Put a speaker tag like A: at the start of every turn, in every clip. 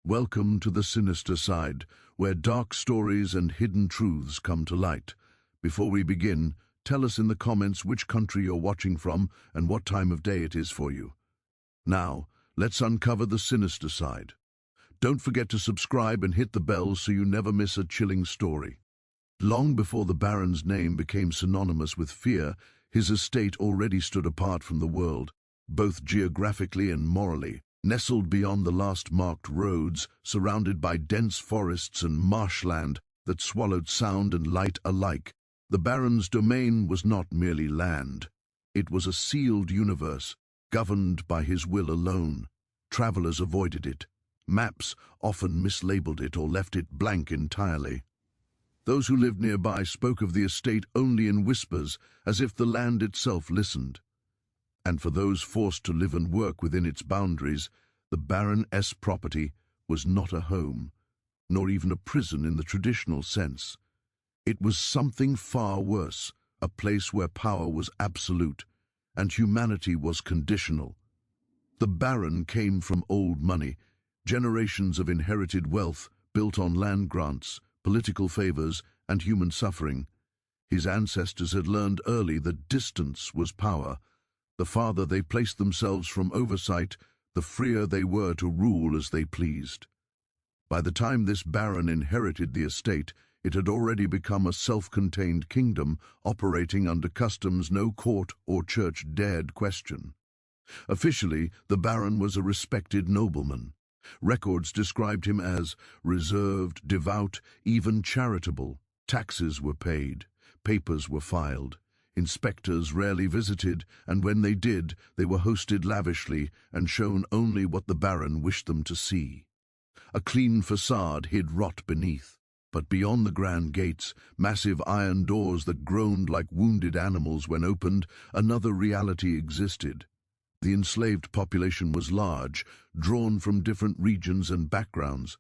A: Welcome to the sinister side, where dark stories and hidden truths come to light. Before we begin, tell us in the comments which country you're watching from and what time of day it is for you. Now, let's uncover the sinister side. Don't forget to subscribe and hit the bell so you never miss a chilling story. Long before the Baron's name became synonymous with fear, his estate already stood apart from the world, both geographically and morally. Nestled beyond the last marked roads, surrounded by dense forests and marshland that swallowed sound and light alike, the Baron's domain was not merely land. It was a sealed universe, governed by his will alone. Travelers avoided it. Maps often mislabeled it or left it blank entirely. Those who lived nearby spoke of the estate only in whispers, as if the land itself listened. And for those forced to live and work within its boundaries, the Baron's property was not a home, nor even a prison in the traditional sense. It was something far worse, a place where power was absolute and humanity was conditional. The Baron came from old money, generations of inherited wealth built on land grants, political favors, and human suffering. His ancestors had learned early that distance was power. The farther they placed themselves from oversight, the freer they were to rule as they pleased. By the time this Baron inherited the estate, it had already become a self-contained kingdom operating under customs no court or church dared question. Officially, the Baron was a respected nobleman. Records described him as reserved, devout, even charitable. Taxes were paid, papers were filed. Inspectors rarely visited, and when they did, they were hosted lavishly and shown only what the Baron wished them to see. A clean facade hid rot beneath, but beyond the grand gates, massive iron doors that groaned like wounded animals when opened, another reality existed. The enslaved population was large, drawn from different regions and backgrounds.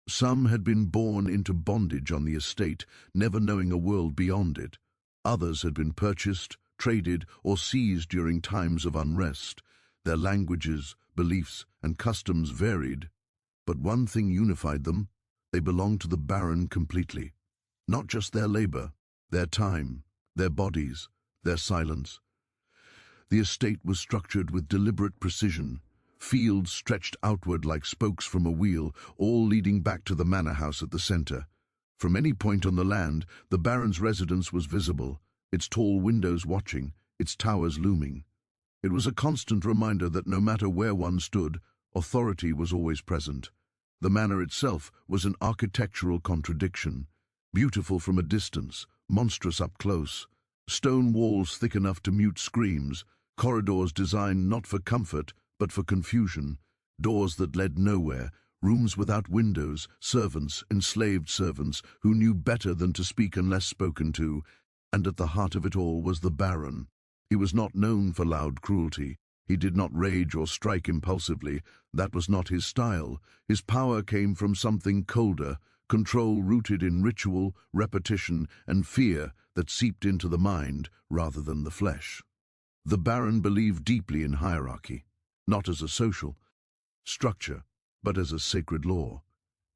A: Some had been born into bondage on the estate, never knowing a world beyond it. Others had been purchased, traded, or seized during times of unrest. Their languages, beliefs, and customs varied. But one thing unified them: they belonged to the Baron completely. Not just their labor, their time, their bodies, their silence. The estate was structured with deliberate precision. Fields stretched outward like spokes from a wheel, all leading back to the manor house at the center. From any point on the land, the Baron's residence was visible, its tall windows watching, its towers looming. It was a constant reminder that no matter where one stood, authority was always present. The manor itself was an architectural contradiction, beautiful from a distance, monstrous up close. Stone walls thick enough to mute screams, corridors designed not for comfort, but for confusion, doors that led nowhere, rooms without windows, servants, enslaved servants, who knew better than to speak unless spoken to, and at the heart of it all was the Baron. He was not known for loud cruelty. He did not rage or strike impulsively. That was not his style. His power came from something colder, control rooted in ritual, repetition, and fear that seeped into the mind rather than the flesh. The Baron believed deeply in hierarchy, not as a social structure, but as a sacred law.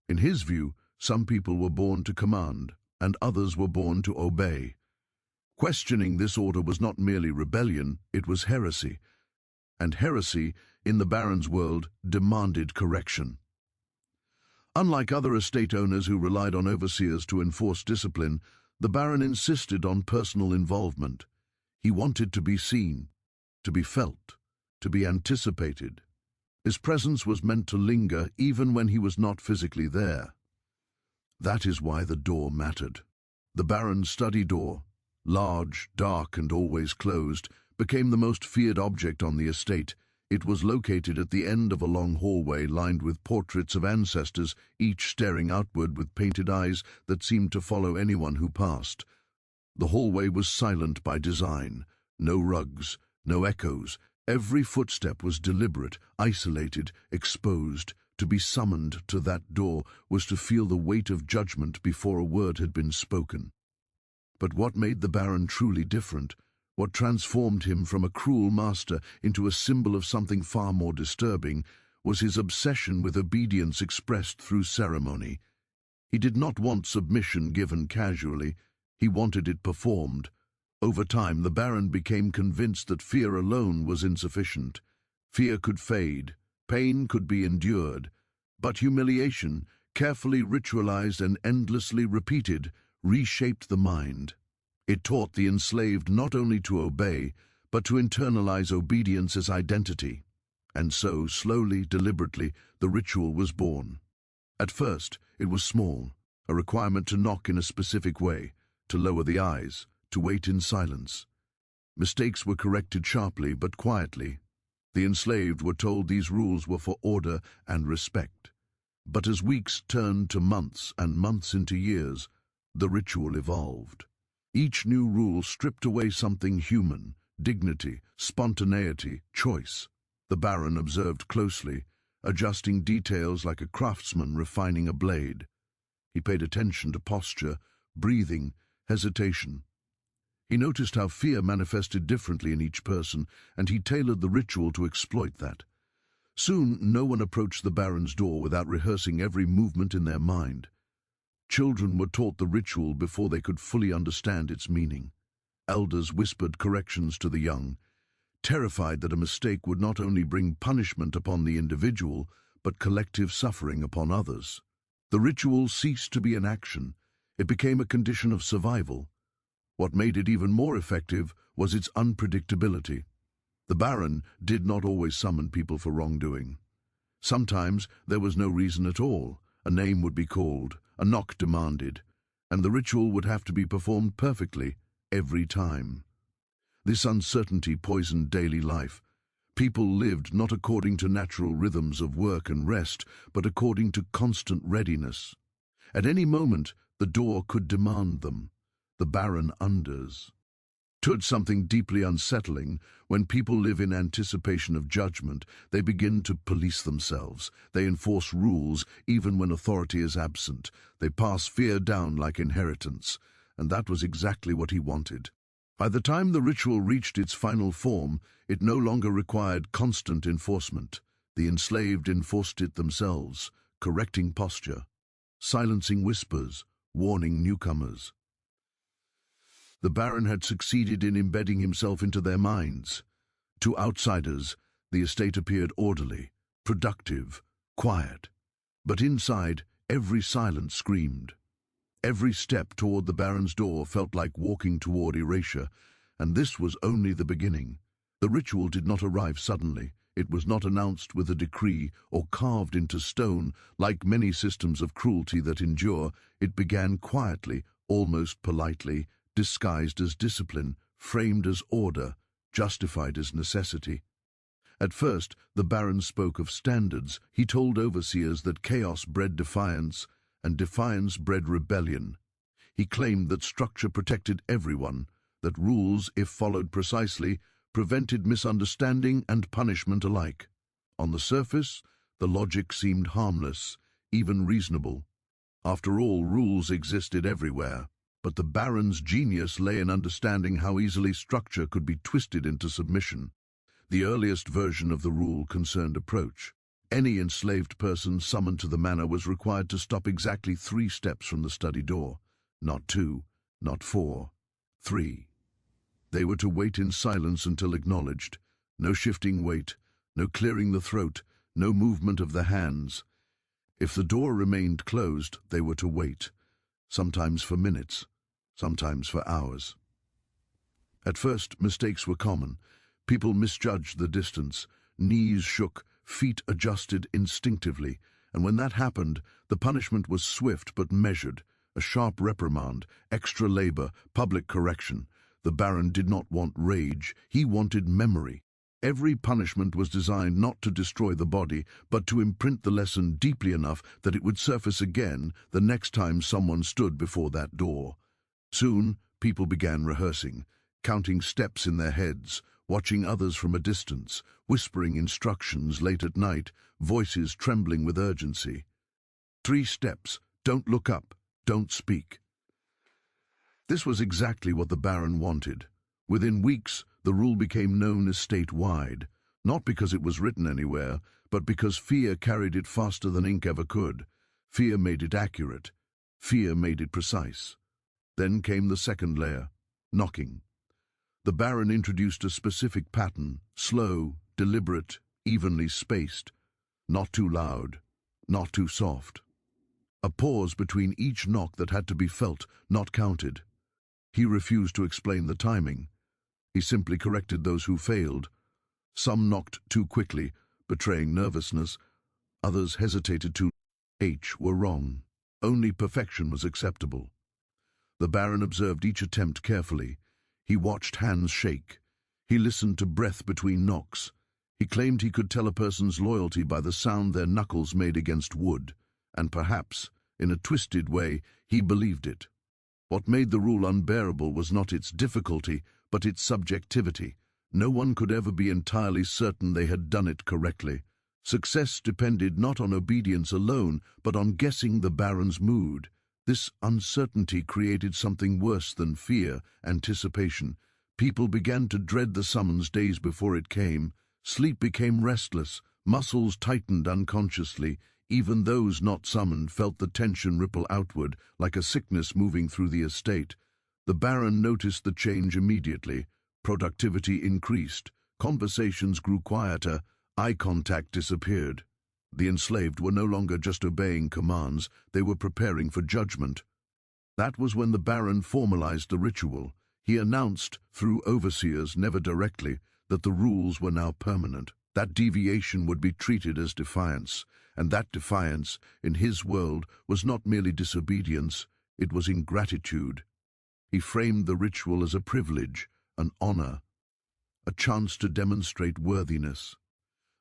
A: In his view, some people were born to command, and others were born to obey. Questioning this order was not merely rebellion, it was heresy. And heresy, in the Baron's world, demanded correction. Unlike other estate owners who relied on overseers to enforce discipline, the Baron insisted on personal involvement. He wanted to be seen, to be felt, to be anticipated. His presence was meant to linger even when he was not physically there. That is why the door mattered. The Baron's study door, large, dark, and always closed, became the most feared object on the estate. It was located at the end of a long hallway lined with portraits of ancestors, each staring outward with painted eyes that seemed to follow anyone who passed. The hallway was silent by design. No rugs, no echoes. Every footstep was deliberate, isolated, exposed. To be summoned to that door was to feel the weight of judgment before a word had been spoken. But what made the Baron truly different, what transformed him from a cruel master into a symbol of something far more disturbing, was his obsession with obedience expressed through ceremony. He did not want submission given casually, he wanted it performed. Over time, the Baron became convinced that fear alone was insufficient. Fear could fade, pain could be endured, but humiliation, carefully ritualized and endlessly repeated, reshaped the mind. It taught the enslaved not only to obey, but to internalize obedience as identity. And so, slowly, deliberately, the ritual was born. At first, it was small, a requirement to knock in a specific way, to lower the eyes, to wait in silence. Mistakes were corrected sharply but quietly. The enslaved were told these rules were for order and respect. But as weeks turned to months and months into years, the ritual evolved. Each new rule stripped away something human: dignity, spontaneity, choice. The Baron observed closely, adjusting details like a craftsman refining a blade. He paid attention to posture, breathing, hesitation. He noticed how fear manifested differently in each person, and he tailored the ritual to exploit that. Soon, no one approached the Baron's door without rehearsing every movement in their mind. Children were taught the ritual before they could fully understand its meaning. Elders whispered corrections to the young, terrified that a mistake would not only bring punishment upon the individual, but collective suffering upon others. The ritual ceased to be an action. It became a condition of survival. What made it even more effective was its unpredictability. The Baron did not always summon people for wrongdoing. Sometimes there was no reason at all. A name would be called, a knock demanded, and the ritual would have to be performed perfectly every time. This uncertainty poisoned daily life. People lived not according to natural rhythms of work and rest, but according to constant readiness. At any moment, the door could demand them. The Baron unders. To something deeply unsettling, when people live in anticipation of judgment, they begin to police themselves. They enforce rules even when authority is absent. They pass fear down like inheritance, and that was exactly what he wanted. By the time the ritual reached its final form, it no longer required constant enforcement. The enslaved enforced it themselves, correcting posture, silencing whispers, warning newcomers. The Baron had succeeded in embedding himself into their minds. To outsiders, the estate appeared orderly, productive, quiet. But inside, every silence screamed. Every step toward the Baron's door felt like walking toward erasure, and this was only the beginning. The ritual did not arrive suddenly. It was not announced with a decree or carved into stone. Like many systems of cruelty that endure, it began quietly, almost politely, disguised as discipline, framed as order, justified as necessity. At first, the Baron spoke of standards. He told overseers that chaos bred defiance, and defiance bred rebellion. He claimed that structure protected everyone, that rules, if followed precisely, prevented misunderstanding and punishment alike. On the surface, the logic seemed harmless, even reasonable. After all, rules existed everywhere. But the Baron's genius lay in understanding how easily structure could be twisted into submission. The earliest version of the rule concerned approach. Any enslaved person summoned to the manor was required to stop exactly 3 steps from the study door. Not 2, not 4, 3. They were to wait in silence until acknowledged. No shifting weight, no clearing the throat, no movement of the hands. If the door remained closed, they were to wait, sometimes for minutes, sometimes for hours. At first, mistakes were common. People misjudged the distance. Knees shook, feet adjusted instinctively, and when that happened, the punishment was swift but measured. A sharp reprimand, extra labor, public correction. The Baron did not want rage, he wanted memory. Every punishment was designed not to destroy the body, but to imprint the lesson deeply enough that it would surface again the next time someone stood before that door. Soon, people began rehearsing, counting steps in their heads, watching others from a distance, whispering instructions late at night, voices trembling with urgency. 3 steps, don't look up, don't speak. This was exactly what the Baron wanted. Within weeks, the rule became known as statewide. Not because it was written anywhere, but because fear carried it faster than ink ever could. Fear made it accurate. Fear made it precise. Then came the second layer, knocking. The Baron introduced a specific pattern, slow, deliberate, evenly spaced, not too loud, not too soft. A pause between each knock that had to be felt, not counted. He refused to explain the timing. He simply corrected those who failed. Some knocked too quickly, betraying nervousness. Others hesitated too. Were wrong. Only perfection was acceptable. The Baron observed each attempt carefully. He watched hands shake. He listened to breath between knocks. He claimed he could tell a person's loyalty by the sound their knuckles made against wood, and perhaps, in a twisted way, he believed it. What made the rule unbearable was not its difficulty, but its subjectivity. No one could ever be entirely certain they had done it correctly. Success depended not on obedience alone, but on guessing the Baron's mood. This uncertainty created something worse than fear, anticipation. People began to dread the summons days before it came. Sleep became restless, muscles tightened unconsciously. Even those not summoned felt the tension ripple outward, like a sickness moving through the estate. The Baron noticed the change immediately. Productivity increased, conversations grew quieter, eye contact disappeared. The enslaved were no longer just obeying commands, they were preparing for judgment. That was when the Baron formalized the ritual. He announced, through overseers, never directly, that the rules were now permanent. That deviation would be treated as defiance, and that defiance, in his world, was not merely disobedience, it was ingratitude. He framed the ritual as a privilege, an honor, a chance to demonstrate worthiness.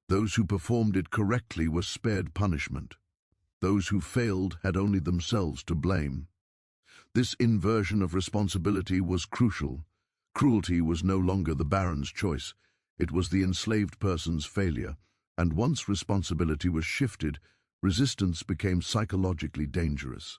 A: Those who performed it correctly were spared punishment. Those who failed had only themselves to blame. This inversion of responsibility was crucial. Cruelty was no longer the Baron's choice. It was the enslaved person's failure, and once responsibility was shifted, resistance became psychologically dangerous.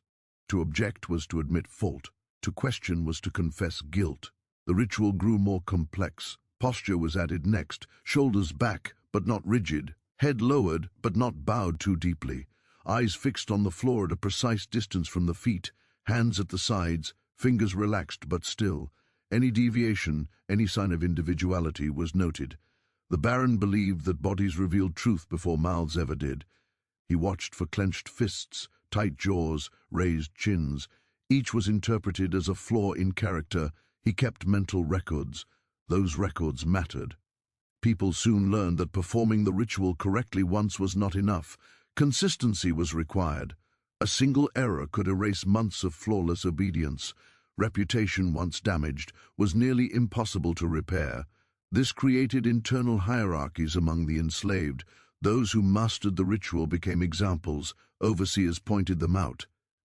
A: To object was to admit fault. To question was to confess guilt. The ritual grew more complex. Posture was added next, shoulders back, but not rigid, head lowered, but not bowed too deeply, eyes fixed on the floor at a precise distance from the feet, hands at the sides, fingers relaxed but still. Any deviation, any sign of individuality was noted. The Baron believed that bodies revealed truth before mouths ever did. He watched for clenched fists, tight jaws, raised chins. Each was interpreted as a flaw in character. He kept mental records. Those records mattered. People soon learned that performing the ritual correctly once was not enough. Consistency was required. A single error could erase months of flawless obedience. Reputation, once damaged, was nearly impossible to repair. This created internal hierarchies among the enslaved. Those who mastered the ritual became examples. Overseers pointed them out.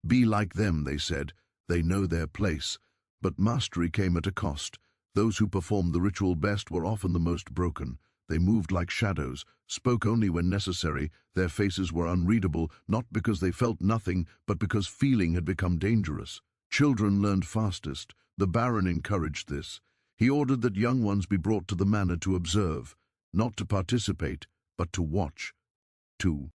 A: Be like them, they said. They know their place. But mastery came at a cost. Those who performed the ritual best were often the most broken. They moved like shadows, spoke only when necessary. Their faces were unreadable, not because they felt nothing, but because feeling had become dangerous. Children learned fastest. The Baron encouraged this. He ordered that young ones be brought to the manor to observe, not to participate, but to watch, to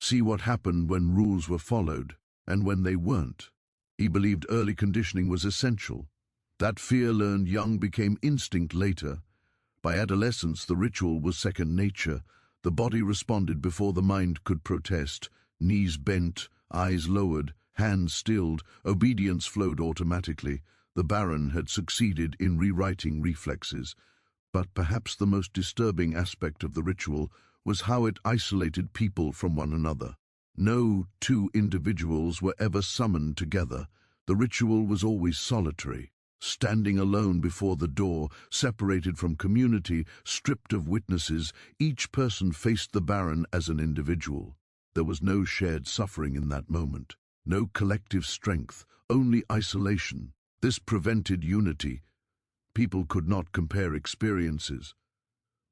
A: see what happened when rules were followed, and when they weren't. He believed early conditioning was essential. That fear learned young became instinct later. By adolescence, the ritual was second nature. The body responded before the mind could protest. Knees bent, eyes lowered, hands stilled, obedience flowed automatically. The Baron had succeeded in rewriting reflexes. But perhaps the most disturbing aspect of the ritual was how it isolated people from one another. No two individuals were ever summoned together. The ritual was always solitary. Standing alone before the door, separated from community, stripped of witnesses, each person faced the Baron as an individual. There was no shared suffering in that moment, no collective strength, only isolation. This prevented unity. People could not compare experiences,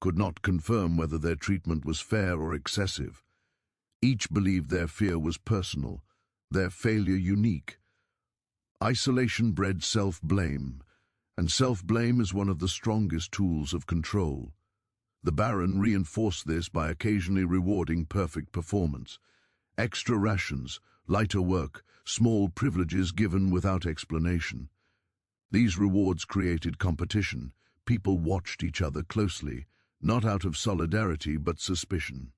A: could not confirm whether their treatment was fair or excessive. Each believed their fear was personal, their failure unique. Isolation bred self-blame, and self-blame is one of the strongest tools of control. The Baron reinforced this by occasionally rewarding perfect performance. Extra rations, lighter work, small privileges given without explanation. These rewards created competition. People watched each other closely, not out of solidarity but suspicion.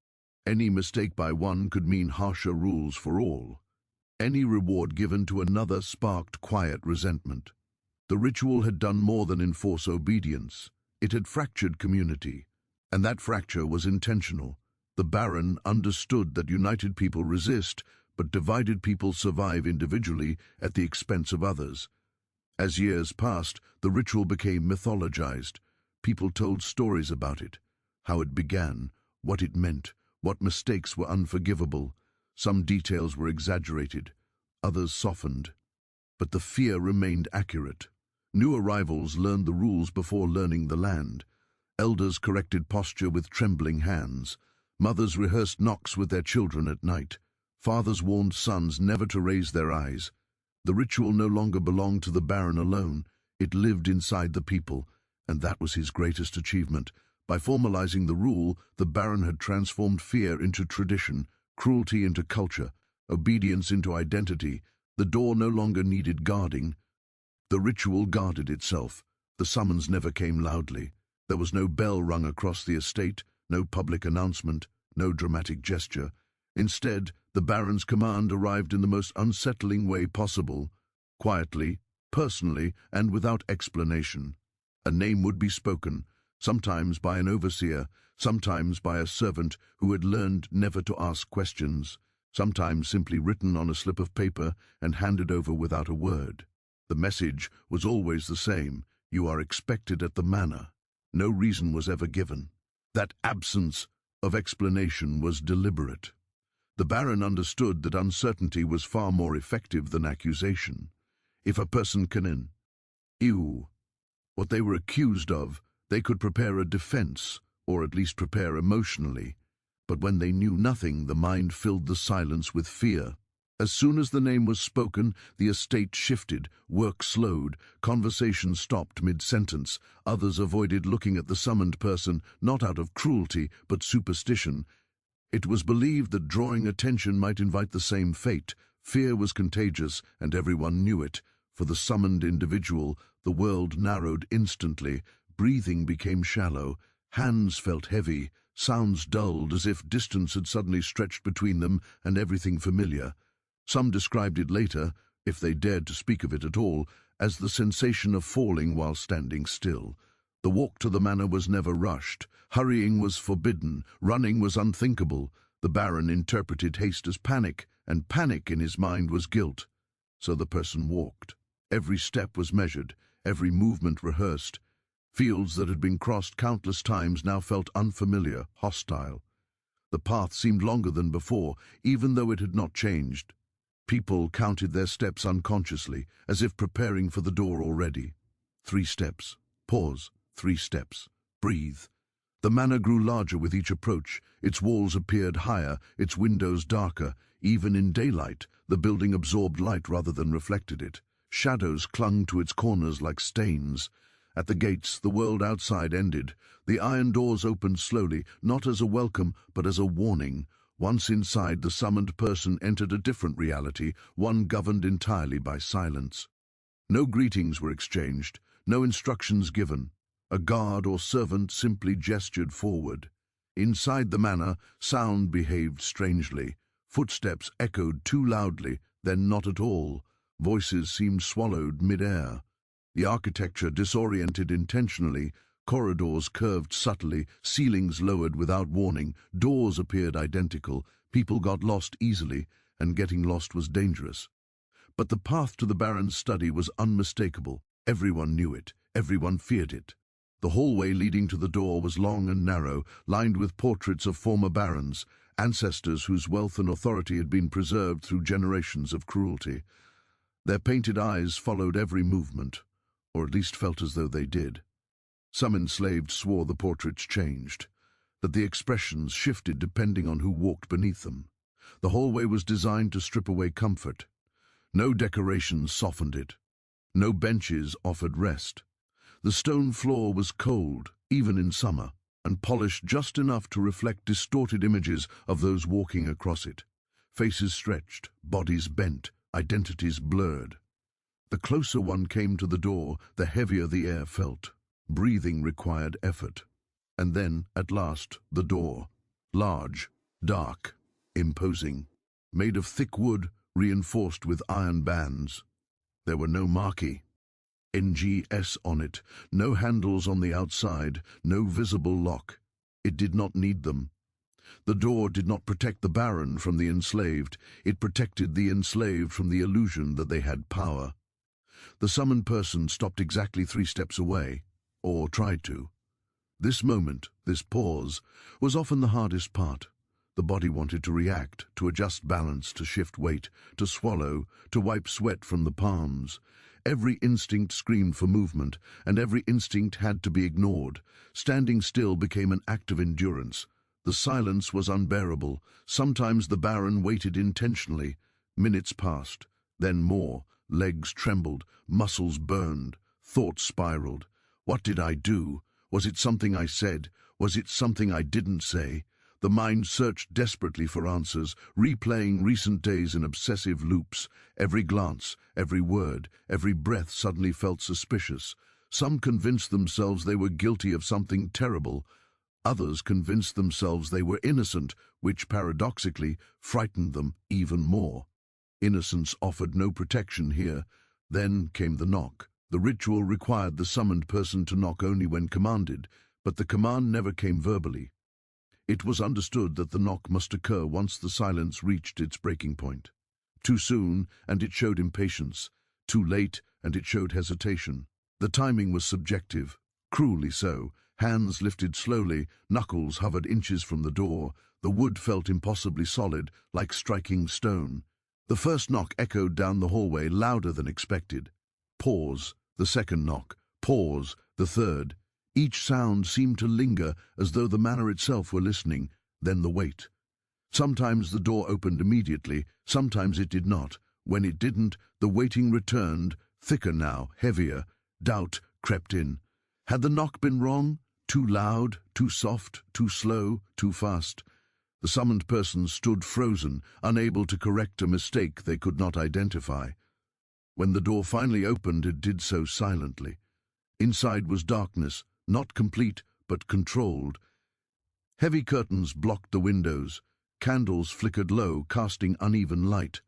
A: Any mistake by one could mean harsher rules for all. Any reward given to another sparked quiet resentment. The ritual had done more than enforce obedience. It had fractured community, and that fracture was intentional. The Baron understood that united people resist, but divided people survive individually at the expense of others. As years passed, the ritual became mythologized. People told stories about it, how it began, what it meant, what mistakes were unforgivable. Some details were exaggerated, others softened, but the fear remained accurate. New arrivals learned the rules before learning the land. Elders corrected posture with trembling hands. Mothers rehearsed knocks with their children at night. Fathers warned sons never to raise their eyes. The ritual no longer belonged to the Baron alone. It lived inside the people, and that was his greatest achievement. By formalizing the rule, the Baron had transformed fear into tradition, cruelty into culture, obedience into identity. The door no longer needed guarding. The ritual guarded itself. The summons never came loudly. There was no bell rung across the estate, no public announcement, no dramatic gesture. Instead, the Baron's command arrived in the most unsettling way possible, quietly, personally, and without explanation. A name would be spoken, sometimes by an overseer, sometimes by a servant who had learned never to ask questions, sometimes simply written on a slip of paper and handed over without a word. The message was always the same: you are expected at the manor. No reason was ever given. That absence of explanation was deliberate. The Baron understood that uncertainty was far more effective than accusation. If a person can what they were accused of, they could prepare a defense, or at least prepare emotionally. But when they knew nothing, the mind filled the silence with fear. As soon as the name was spoken, the estate shifted, work slowed, conversation stopped mid-sentence. Others avoided looking at the summoned person, not out of cruelty, but superstition. It was believed that drawing attention might invite the same fate. Fear was contagious, and everyone knew it. For the summoned individual, the world narrowed instantly. Breathing became shallow. Hands felt heavy. Sounds dulled, as if distance had suddenly stretched between them and everything familiar. Some described it later, if they dared to speak of it at all, as the sensation of falling while standing still. The walk to the manor was never rushed. Hurrying was forbidden. Running was unthinkable. The Baron interpreted haste as panic, and panic in his mind was guilt. So the person walked. Every step was measured, every movement rehearsed. Fields that had been crossed countless times now felt unfamiliar, hostile. The path seemed longer than before, even though it had not changed. People counted their steps unconsciously, as if preparing for the door already. 3 steps. Pause. 3 steps. Breathe. The manor grew larger with each approach. Its walls appeared higher, its windows darker. Even in daylight, the building absorbed light rather than reflected it. Shadows clung to its corners like stains. At the gates, the world outside ended. The iron doors opened slowly, not as a welcome, but as a warning. Once inside, the summoned person entered a different reality, one governed entirely by silence. No greetings were exchanged, no instructions given. A guard or servant simply gestured forward. Inside the manor, sound behaved strangely. Footsteps echoed too loudly, then not at all. Voices seemed swallowed mid-air. The architecture disoriented intentionally. Corridors curved subtly, ceilings lowered without warning, doors appeared identical. People got lost easily, and getting lost was dangerous. But the path to the Baron's study was unmistakable. Everyone knew it. Everyone feared it. The hallway leading to the door was long and narrow, lined with portraits of former barons, ancestors whose wealth and authority had been preserved through generations of cruelty. Their painted eyes followed every movement, or at least felt as though they did. Some enslaved swore the portraits changed, that the expressions shifted depending on who walked beneath them. The hallway was designed to strip away comfort. No decorations softened it. No benches offered rest. The stone floor was cold, even in summer. and polished just enough to reflect distorted images of those walking across it. Faces stretched, bodies bent, identities blurred. The closer one came to the door, the heavier the air felt. Breathing required effort. And then, at last, the door. Large, dark, imposing. Made of thick wood, reinforced with iron bands. There were no marquee. NGS on it, no handles on the outside, no visible lock. It did not need them. The door did not protect the Baron from the enslaved. It protected the enslaved from the illusion that they had power. The summoned person stopped exactly 3 steps away, or tried to. This moment, this pause, was often the hardest part. The body wanted to react, to adjust balance, to shift weight, to swallow, to wipe sweat from the palms. Every instinct screamed for movement, and every instinct had to be ignored. Standing still became an act of endurance. The silence was unbearable. Sometimes the Baron waited intentionally. Minutes passed, then more. Legs trembled, muscles burned, thoughts spiraled. What did I do? Was it something I said? Was it something I didn't say? The mind searched desperately for answers, replaying recent days in obsessive loops. Every glance, every word, every breath suddenly felt suspicious. Some convinced themselves they were guilty of something terrible. Others convinced themselves they were innocent, which paradoxically frightened them even more. Innocence offered no protection here. Then came the knock. The ritual required the summoned person to knock only when commanded, but the command never came verbally. It was understood that the knock must occur once the silence reached its breaking point. Too soon, and it showed impatience. Too late, and it showed hesitation. The timing was subjective, cruelly so. Hands lifted slowly, knuckles hovered inches from the door. The wood felt impossibly solid, like striking stone. The first knock echoed down the hallway, louder than expected. Pause, the second knock. Pause, the third. Each sound seemed to linger, as though the manor itself were listening. Then the wait. Sometimes the door opened immediately, sometimes it did not. When it didn't, the waiting returned, thicker now, heavier. Doubt crept in. Had the knock been wrong? Too loud, too soft, too slow, too fast? The summoned person stood frozen, unable to correct a mistake they could not identify. When the door finally opened, it did so silently. Inside was darkness, not complete, but controlled. Heavy curtains blocked the windows. Candles flickered low, casting uneven light.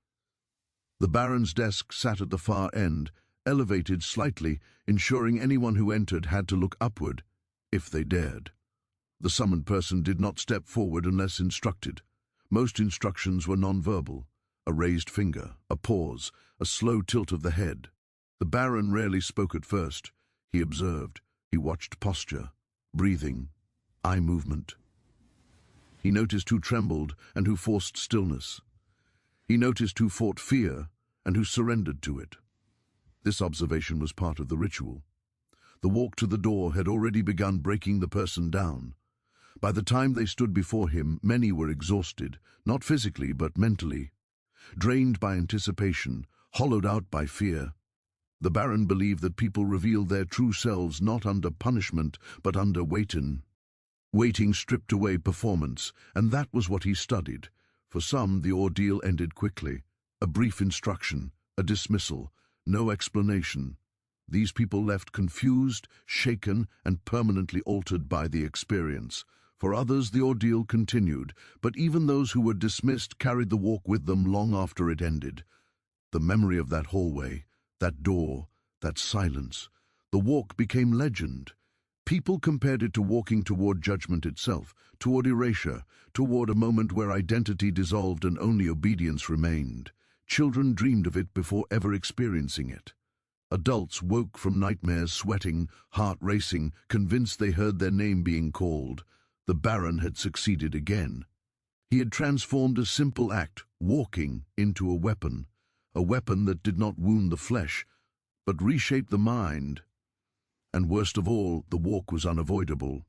A: The Baron's desk sat at the far end, elevated slightly, ensuring anyone who entered had to look upward, if they dared. The summoned person did not step forward unless instructed. Most instructions were non-verbal. A raised finger, a pause, a slow tilt of the head. The Baron rarely spoke at first. He observed. He watched posture, breathing, eye movement. He noticed who trembled and who forced stillness. He noticed who fought fear and who surrendered to it. This observation was part of the ritual. The walk to the door had already begun breaking the person down. By the time they stood before him, many were exhausted, not physically but mentally, drained by anticipation, hollowed out by fear. The Baron believed that people revealed their true selves not under punishment, but under waiting. Waiting stripped away performance, and that was what he studied. For some, the ordeal ended quickly. A brief instruction, a dismissal, no explanation. These people left confused, shaken, and permanently altered by the experience. For others, the ordeal continued, but even those who were dismissed carried the walk with them long after it ended. The memory of that hallway, that door, that silence, the walk became legend. People compared it to walking toward judgment itself, toward erasure, toward a moment where identity dissolved and only obedience remained. Children dreamed of it before ever experiencing it. Adults woke from nightmares, sweating, heart racing, convinced they heard their name being called. The Baron had succeeded again. He had transformed a simple act, walking, into a weapon that did not wound the flesh, but reshaped the mind. And worst of all, the walk was unavoidable.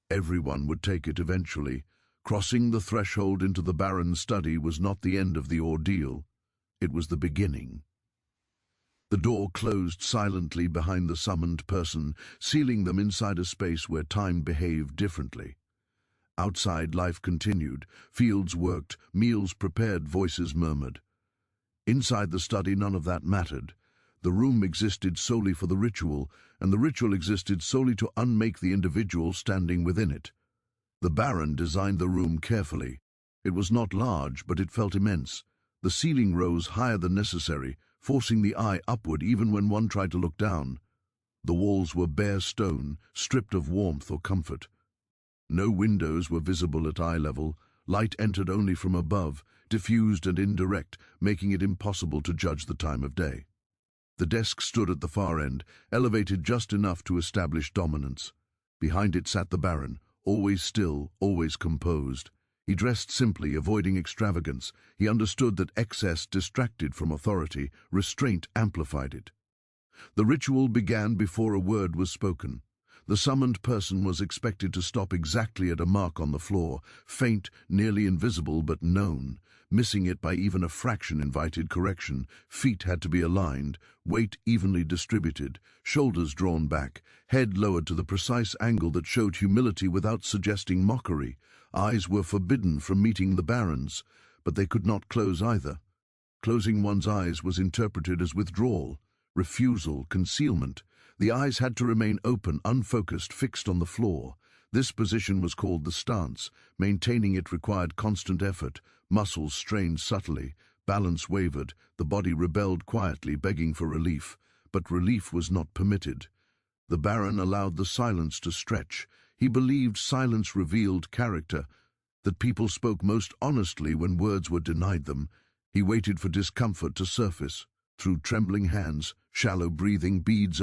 A: Everyone would take it eventually. Crossing the threshold into the Baron's study was not the end of the ordeal. It was the beginning. The door closed silently behind the summoned person, sealing them inside a space where time behaved differently. Outside, life continued. Fields worked, meals prepared, voices murmured. Inside the study, none of that mattered. The room existed solely for the ritual, and the ritual existed solely to unmake the individual standing within it. The Baron designed the room carefully. It was not large, but it felt immense. The ceiling rose higher than necessary, forcing the eye upward even when one tried to look down. The walls were bare stone, stripped of warmth or comfort. No windows were visible at eye level. Light entered only from above, diffused and indirect, making it impossible to judge the time of day. The desk stood at the far end, elevated just enough to establish dominance. Behind it sat the Baron, always still, always composed. He dressed simply, avoiding extravagance. He understood that excess distracted from authority, restraint amplified it. The ritual began before a word was spoken. The summoned person was expected to stop exactly at a mark on the floor, faint, nearly invisible but known. Missing it by even a fraction invited correction. Feet had to be aligned, weight evenly distributed, shoulders drawn back, head lowered to the precise angle that showed humility without suggesting mockery. Eyes were forbidden from meeting the Baron's, but they could not close either. Closing one's eyes was interpreted as withdrawal, refusal, concealment. The eyes had to remain open, unfocused, fixed on the floor. This position was called the stance. Maintaining it required constant effort. Muscles strained subtly. Balance wavered. The body rebelled quietly, begging for relief. But relief was not permitted. The Baron allowed the silence to stretch. He believed silence revealed character, that people spoke most honestly when words were denied them. He waited for discomfort to surface. Through trembling hands, shallow breathing, beads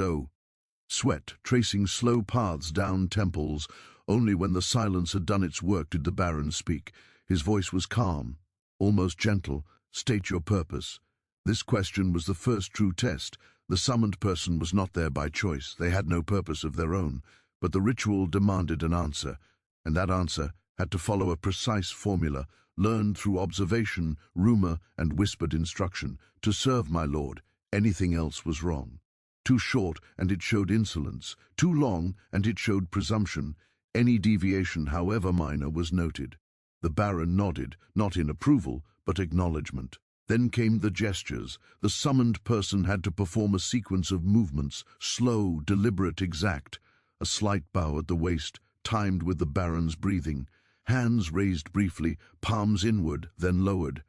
A: sweat tracing slow paths down temples. Only when the silence had done its work did the Baron speak. His voice was calm, almost gentle. State your purpose. This question was the first true test. The summoned person was not there by choice. They had no purpose of their own. But the ritual demanded an answer, and that answer had to follow a precise formula, learned through observation, rumor, and whispered instruction. To serve my lord, anything else was wrong. Too short, and it showed insolence. Too long, and it showed presumption. Any deviation, however minor, was noted. The Baron nodded, not in approval, but acknowledgement. Then came the gestures. The summoned person had to perform a sequence of movements, slow, deliberate, exact. A slight bow at the waist, timed with the Baron's breathing. Hands raised briefly, palms inward, then lowered.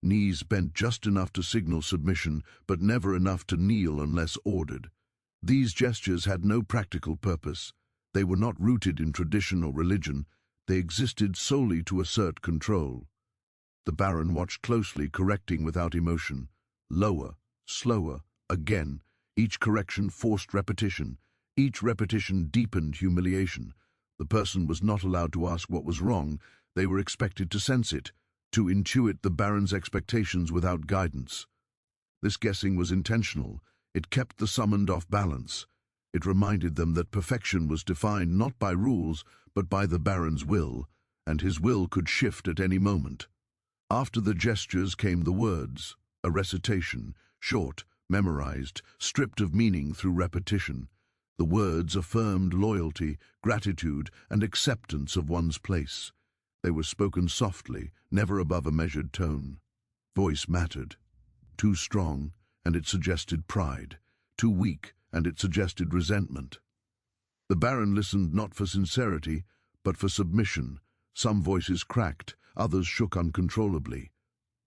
A: Knees bent just enough to signal submission, but never enough to kneel unless ordered. These gestures had no practical purpose. They were not rooted in tradition or religion. They existed solely to assert control. The Baron watched closely, correcting without emotion. Lower, slower, again. Each correction forced repetition. Each repetition deepened humiliation. The person was not allowed to ask what was wrong. They were expected to sense it, to intuit the Baron's expectations without guidance. This guessing was intentional. It kept the summoned off balance. It reminded them that perfection was defined not by rules, but by the Baron's will, and his will could shift at any moment. After the gestures came the words, a recitation, short, memorized, stripped of meaning through repetition. The words affirmed loyalty, gratitude, and acceptance of one's place. They were spoken softly, never above a measured tone. Voice mattered. Too strong, and it suggested pride. Too weak, and it suggested resentment. The Baron listened not for sincerity, but for submission. Some voices cracked, others shook uncontrollably.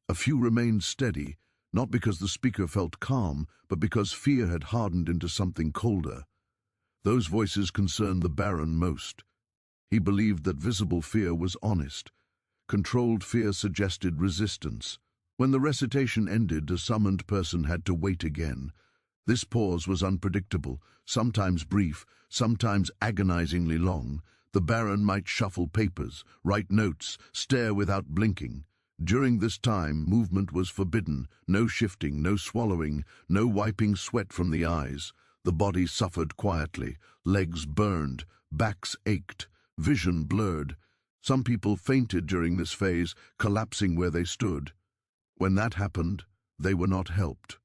A: A few remained steady, not because the speaker felt calm, but because fear had hardened into something colder. Those voices concerned the Baron most. He believed that visible fear was honest. Controlled fear suggested resistance. When the recitation ended, a summoned person had to wait again. This pause was unpredictable, sometimes brief, sometimes agonizingly long. The Baron might shuffle papers, write notes, stare without blinking. During this time, movement was forbidden. No shifting, no swallowing, no wiping sweat from the eyes. The body suffered quietly. Legs burned, backs ached, vision blurred. Some people fainted during this phase, collapsing where they stood. When that happened, they were not helped.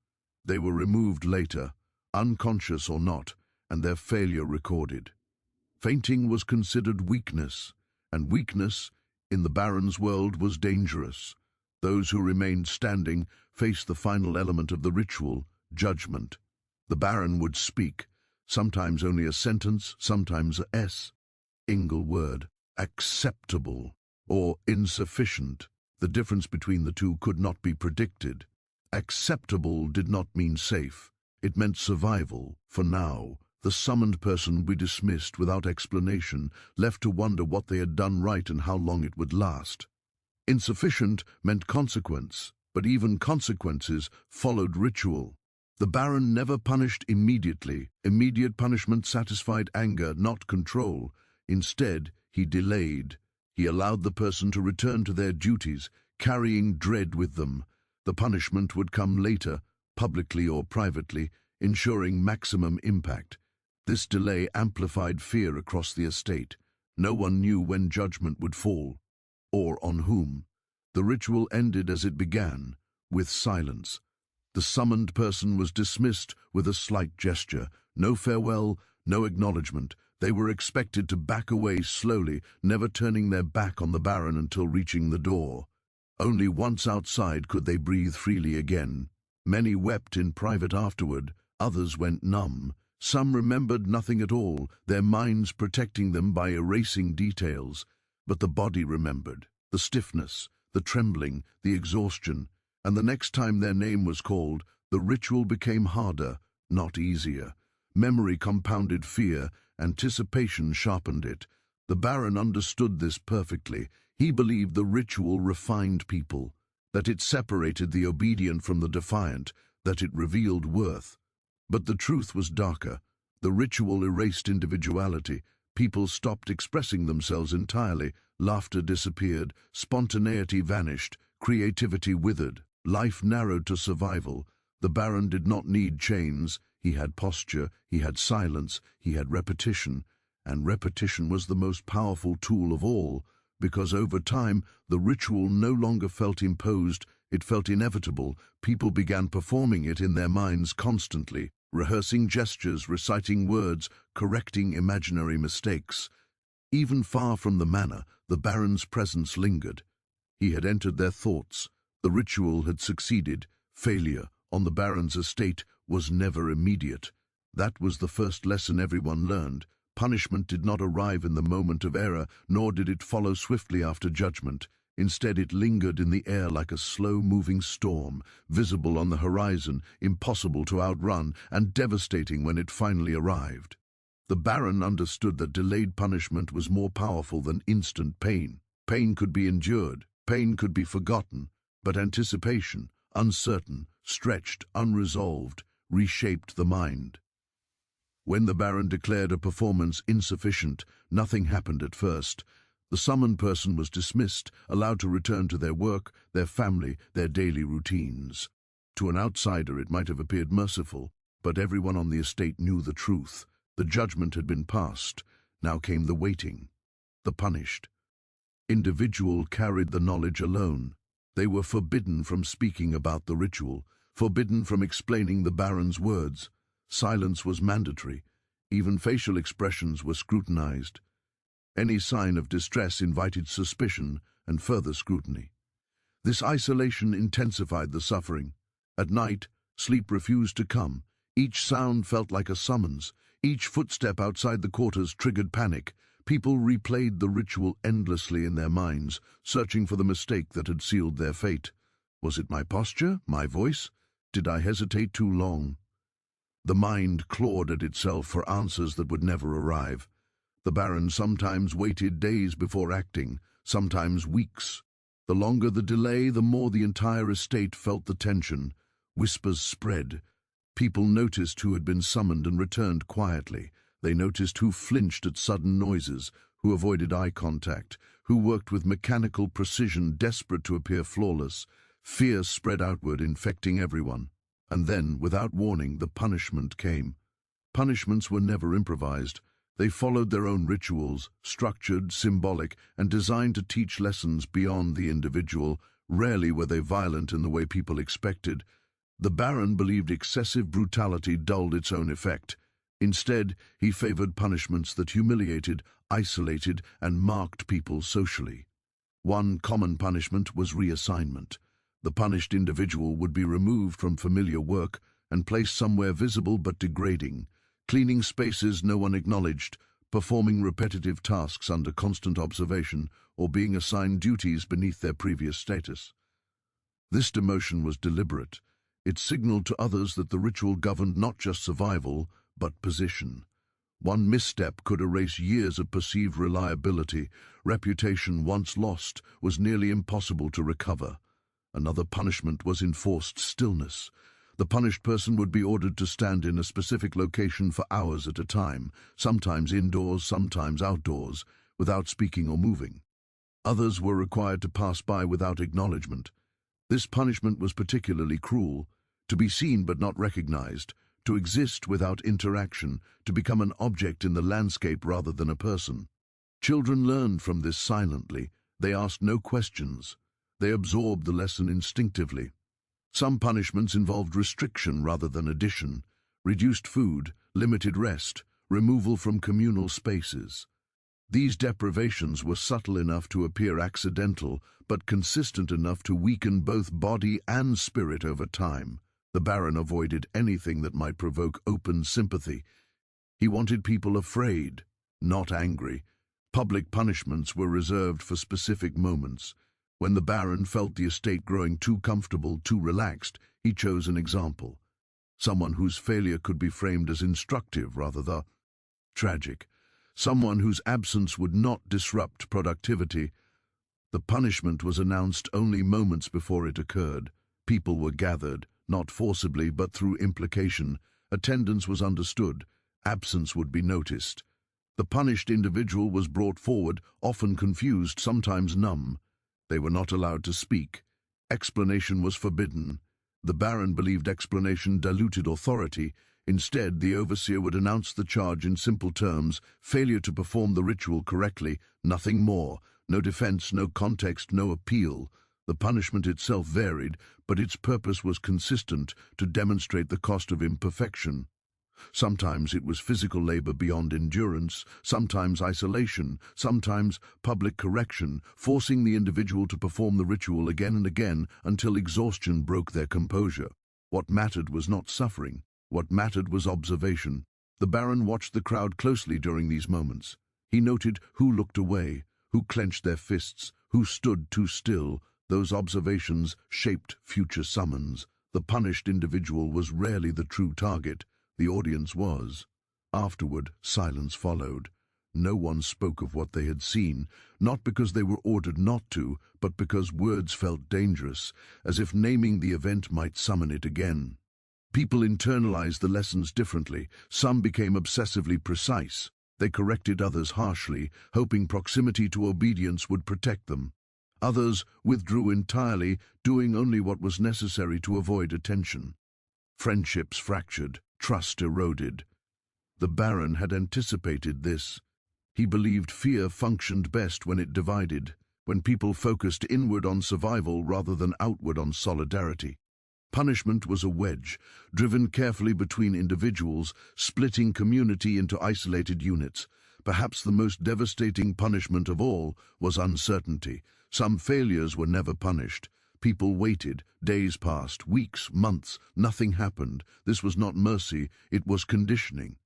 A: They were removed later, unconscious or not, and their failure recorded. Fainting was considered weakness, and weakness, in the Baron's world, was dangerous. Those who remained standing faced the final element of the ritual, judgment. The Baron would speak, sometimes only a sentence, sometimes a single word, acceptable or insufficient. The difference between the two could not be predicted. Acceptable did not mean safe. It meant survival, for now. The summoned person would be dismissed without explanation, left to wonder what they had done right and how long it would last. Insufficient meant consequence, but even consequences followed ritual. The Baron never punished immediately. Immediate punishment satisfied anger, not control. Instead, he delayed. He allowed the person to return to their duties, carrying dread with them. The punishment would come later, publicly or privately, ensuring maximum impact. This delay amplified fear across the estate. No one knew when judgment would fall, or on whom. The ritual ended as it began, with silence. The summoned person was dismissed with a slight gesture. No farewell, no acknowledgement. They were expected to back away slowly, never turning their back on the Baron until reaching the door. Only once outside could they breathe freely again. Many wept in private afterward, others went numb. Some remembered nothing at all, their minds protecting them by erasing details. But the body remembered, the stiffness, the trembling, the exhaustion, and the next time their name was called, the ritual became harder, not easier. Memory compounded fear, anticipation sharpened it. The Baron understood this perfectly. He believed the ritual refined people, that it separated the obedient from the defiant, that it revealed worth. But the truth was darker. The ritual erased individuality. People stopped expressing themselves entirely. Laughter disappeared. Spontaneity vanished. Creativity withered. Life narrowed to survival. The Baron did not need chains. He had posture, he had silence, he had repetition. And repetition was the most powerful tool of all, because over time the ritual no longer felt imposed, it felt inevitable. People began performing it in their minds constantly, rehearsing gestures, reciting words, correcting imaginary mistakes. Even far from the manor, the Baron's presence lingered. He had entered their thoughts. The ritual had succeeded. Failure on the Baron's estate was never immediate. That was the first lesson everyone learned. Punishment did not arrive in the moment of error, nor did it follow swiftly after judgment. Instead, it lingered in the air like a slow-moving storm, visible on the horizon, impossible to outrun, and devastating when it finally arrived. The Baron understood that delayed punishment was more powerful than instant pain. Pain could be endured, pain could be forgotten, but anticipation, uncertain, stretched, unresolved, reshaped the mind. When the Baron declared a performance insufficient, nothing happened at first. The summoned person was dismissed, allowed to return to their work, their family, their daily routines. To an outsider it might have appeared merciful, but everyone on the estate knew the truth. The judgment had been passed. Now came the waiting, the punished. Individual carried the knowledge alone. They were forbidden from speaking about the ritual, forbidden from explaining the Baron's words. Silence was mandatory. Even facial expressions were scrutinized. Any sign of distress invited suspicion and further scrutiny. This isolation intensified the suffering. At night, sleep refused to come. Each sound felt like a summons. Each footstep outside the quarters triggered panic. People replayed the ritual endlessly in their minds, searching for the mistake that had sealed their fate. Was it my posture, my voice? Did I hesitate too long? The mind clawed at itself for answers that would never arrive. The Baron sometimes waited days before acting, sometimes weeks. The longer the delay, the more the entire estate felt the tension. Whispers spread. People noticed who had been summoned and returned quietly. They noticed who flinched at sudden noises, who avoided eye contact, who worked with mechanical precision, desperate to appear flawless. Fear spread outward, infecting everyone. And then, without warning, the punishment came. Punishments were never improvised. They followed their own rituals, structured, symbolic, and designed to teach lessons beyond the individual. Rarely were they violent in the way people expected. The Baron believed excessive brutality dulled its own effect. Instead, he favored punishments that humiliated, isolated, and marked people socially. One common punishment was reassignment. The punished individual would be removed from familiar work and placed somewhere visible but degrading, cleaning spaces no one acknowledged, performing repetitive tasks under constant observation, or being assigned duties beneath their previous status. This demotion was deliberate. It signaled to others that the ritual governed not just survival, but position. One misstep could erase years of perceived reliability. Reputation once lost was nearly impossible to recover. Another punishment was enforced stillness. The punished person would be ordered to stand in a specific location for hours at a time, sometimes indoors, sometimes outdoors, without speaking or moving. Others were required to pass by without acknowledgement. This punishment was particularly cruel: to be seen but not recognized, to exist without interaction, to become an object in the landscape rather than a person. Children learned from this silently. They asked no questions. They absorbed the lesson instinctively. Some punishments involved restriction rather than addition: reduced food, limited rest, removal from communal spaces. These deprivations were subtle enough to appear accidental, but consistent enough to weaken both body and spirit over time. The Baron avoided anything that might provoke open sympathy. He wanted people afraid, not angry. Public punishments were reserved for specific moments. When the Baron felt the estate growing too comfortable, too relaxed, he chose an example. Someone whose failure could be framed as instructive rather than tragic. Someone whose absence would not disrupt productivity. The punishment was announced only moments before it occurred. People were gathered, not forcibly but through implication. Attendance was understood. Absence would be noticed. The punished individual was brought forward, often confused, sometimes numb. They were not allowed to speak. Explanation was forbidden. The Baron believed explanation diluted authority. Instead, the overseer would announce the charge in simple terms: failure to perform the ritual correctly, nothing more. No defense, no context, no appeal. The punishment itself varied, but its purpose was consistent: to demonstrate the cost of imperfection. Sometimes it was physical labor beyond endurance, sometimes isolation, sometimes public correction, forcing the individual to perform the ritual again and again until exhaustion broke their composure. What mattered was not suffering. What mattered was observation. The Baron watched the crowd closely during these moments. He noted who looked away, who clenched their fists, who stood too still. Those observations shaped future summons. The punished individual was rarely the true target. The audience was. Afterward, silence followed. No one spoke of what they had seen, not because they were ordered not to, but because words felt dangerous, as if naming the event might summon it again. People internalized the lessons differently. Some became obsessively precise. They corrected others harshly, hoping proximity to obedience would protect them. Others withdrew entirely, doing only what was necessary to avoid attention. Friendships fractured. Trust eroded. The Baron had anticipated this. He believed fear functioned best when it divided, when people focused inward on survival rather than outward on solidarity. Punishment was a wedge, driven carefully between individuals, splitting community into isolated units. Perhaps the most devastating punishment of all was uncertainty. Some failures were never punished. People waited. Days passed, weeks, months. Nothing happened. This was not mercy, it was conditioning.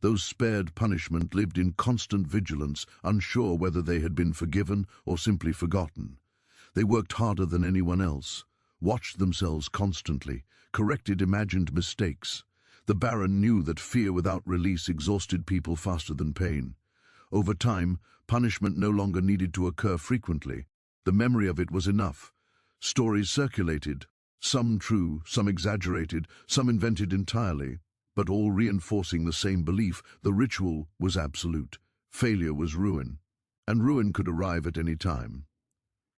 A: Those spared punishment lived in constant vigilance, unsure whether they had been forgiven or simply forgotten. They worked harder than anyone else, watched themselves constantly, corrected imagined mistakes. The Baron knew that fear without release exhausted people faster than pain. Over time, punishment no longer needed to occur frequently. The memory of it was enough. Stories circulated, some true, some exaggerated, some invented entirely, but all reinforcing the same belief: the ritual was absolute. Failure was ruin, and ruin could arrive at any time.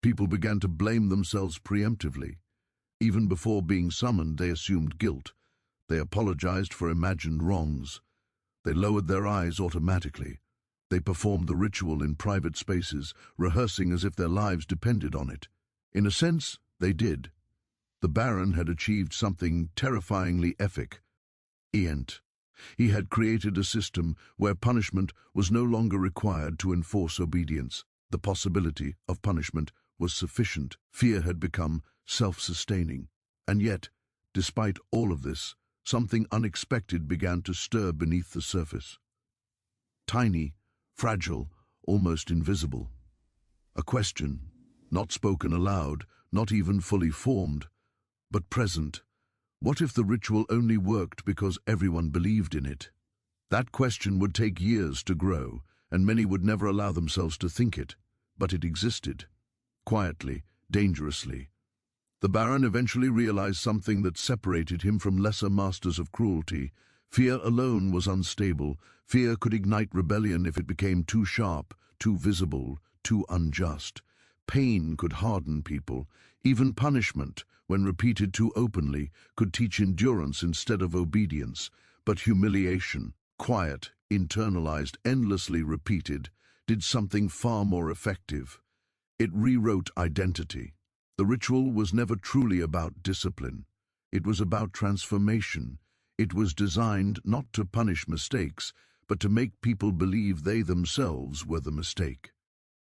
A: People began to blame themselves preemptively. Even before being summoned, they assumed guilt. They apologized for imagined wrongs. They lowered their eyes automatically. They performed the ritual in private spaces, rehearsing as if their lives depended on it. In a sense, they did. The Baron had achieved something terrifyingly epic. Ient. He had created a system where punishment was no longer required to enforce obedience. The possibility of punishment was sufficient. Fear had become self-sustaining. And yet, despite all of this, something unexpected began to stir beneath the surface. Tiny, fragile, almost invisible. A question, not spoken aloud, not even fully formed, but present. What if the ritual only worked because everyone believed in it? That question would take years to grow, and many would never allow themselves to think it, but it existed. Quietly, dangerously. The Baron eventually realized something that separated him from lesser masters of cruelty. Fear alone was unstable. Fear could ignite rebellion if it became too sharp, too visible, too unjust. Pain could harden people. Even punishment, when repeated too openly, could teach endurance instead of obedience. But humiliation, quiet, internalized, endlessly repeated, did something far more effective. It rewrote identity. The ritual was never truly about discipline. It was about transformation. It was designed not to punish mistakes, but to make people believe they themselves were the mistake.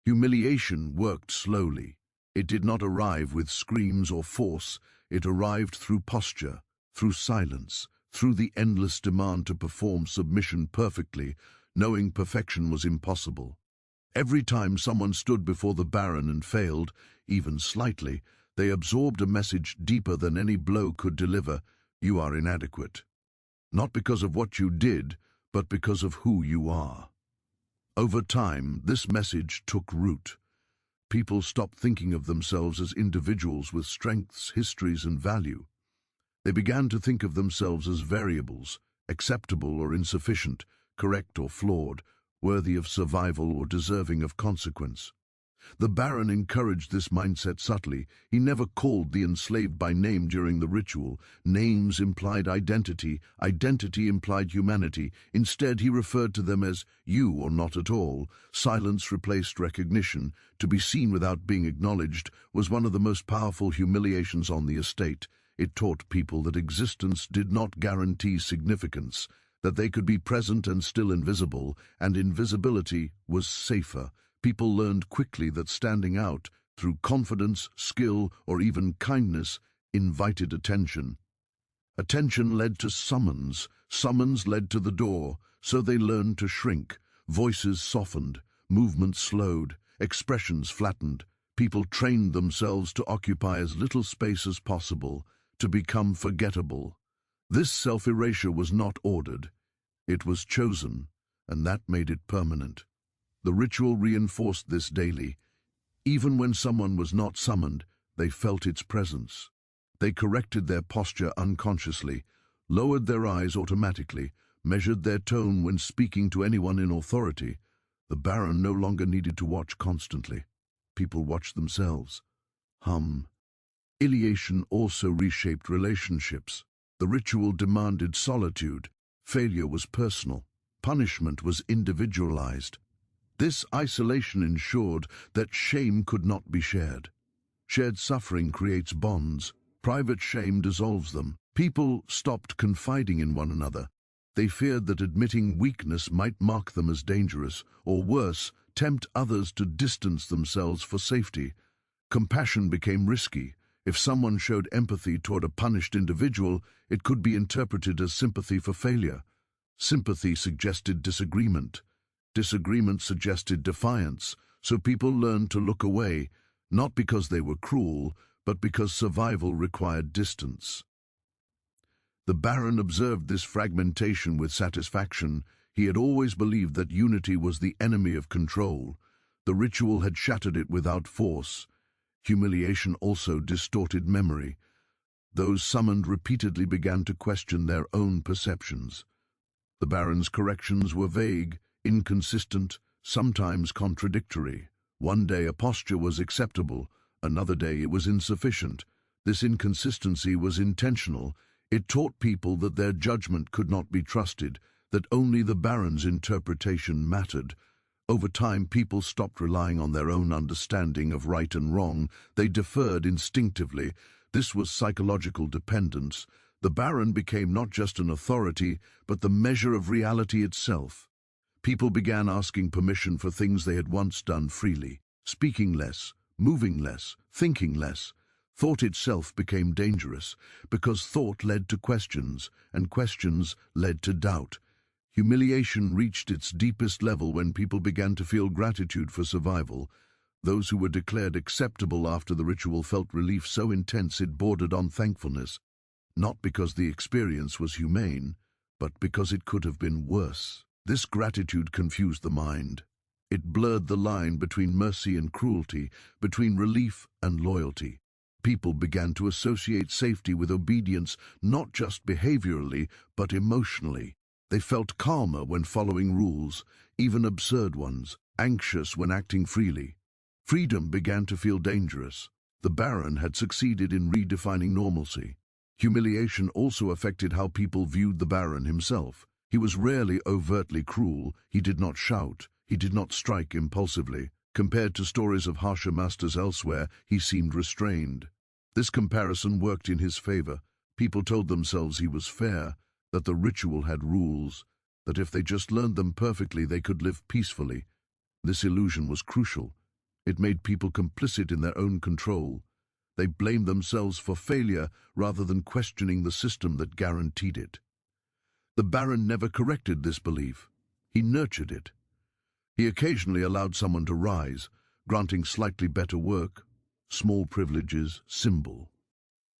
A: Humiliation worked slowly. It did not arrive with screams or force. It arrived through posture, through silence, through the endless demand to perform submission perfectly, knowing perfection was impossible. Every time someone stood before the Baron and failed, even slightly, they absorbed a message deeper than any blow could deliver: you are inadequate. Not because of what you did, but because of who you are. Over time, this message took root. People stopped thinking of themselves as individuals with strengths, histories, and value. They began to think of themselves as variables, acceptable or insufficient, correct or flawed, worthy of survival or deserving of consequence. The Baron encouraged this mindset subtly. He never called the enslaved by name during the ritual. Names implied identity. Identity implied humanity. Instead, he referred to them as you or not at all. Silence replaced recognition. To be seen without being acknowledged was one of the most powerful humiliations on the estate. It taught people that existence did not guarantee significance, that they could be present and still invisible, and invisibility was safer. People learned quickly that standing out, through confidence, skill, or even kindness, invited attention. Attention led to summons. Summons led to the door, so they learned to shrink. Voices softened, movements slowed, expressions flattened. People trained themselves to occupy as little space as possible, to become forgettable. This self-erasure was not ordered. It was chosen, and that made it permanent. The ritual reinforced this daily. Even when someone was not summoned, they felt its presence. They corrected their posture unconsciously, lowered their eyes automatically, measured their tone when speaking to anyone in authority. The Baron no longer needed to watch constantly. People watched themselves. Iliation also reshaped relationships. The ritual demanded solitude. Failure was personal. Punishment was individualized. This isolation ensured that shame could not be shared. Shared suffering creates bonds. Private shame dissolves them. People stopped confiding in one another. They feared that admitting weakness might mark them as dangerous, or worse, tempt others to distance themselves for safety. Compassion became risky. If someone showed empathy toward a punished individual, it could be interpreted as sympathy for failure. Sympathy suggested disagreement. Disagreement suggested defiance, so people learned to look away, not because they were cruel, but because survival required distance. The Baron observed this fragmentation with satisfaction. He had always believed that unity was the enemy of control. The ritual had shattered it without force. Humiliation also distorted memory. Those summoned repeatedly began to question their own perceptions. The Baron's corrections were vague, inconsistent, sometimes contradictory. One day a posture was acceptable, another day it was insufficient. This inconsistency was intentional. It taught people that their judgment could not be trusted, that only the Baron's interpretation mattered. Over time, people stopped relying on their own understanding of right and wrong. They deferred instinctively. This was psychological dependence. The Baron became not just an authority, but the measure of reality itself. People began asking permission for things they had once done freely, speaking less, moving less, thinking less. Thought itself became dangerous, because thought led to questions, and questions led to doubt. Humiliation reached its deepest level when people began to feel gratitude for survival. Those who were declared acceptable after the ritual felt relief so intense it bordered on thankfulness, not because the experience was humane, but because it could have been worse. This gratitude confused the mind. It blurred the line between mercy and cruelty, between relief and loyalty. People began to associate safety with obedience, not just behaviorally, but emotionally. They felt calmer when following rules, even absurd ones, anxious when acting freely. Freedom began to feel dangerous. The Baron had succeeded in redefining normalcy. Humiliation also affected how people viewed the Baron himself. He was rarely overtly cruel. He did not shout. He did not strike impulsively. Compared to stories of harsher masters elsewhere, he seemed restrained. This comparison worked in his favor. People told themselves he was fair, that the ritual had rules, that if they just learned them perfectly they could live peacefully. This illusion was crucial. It made people complicit in their own control. They blamed themselves for failure rather than questioning the system that guaranteed it. The Baron never corrected this belief. He nurtured it. He occasionally allowed someone to rise, granting slightly better work, small privileges, symbol.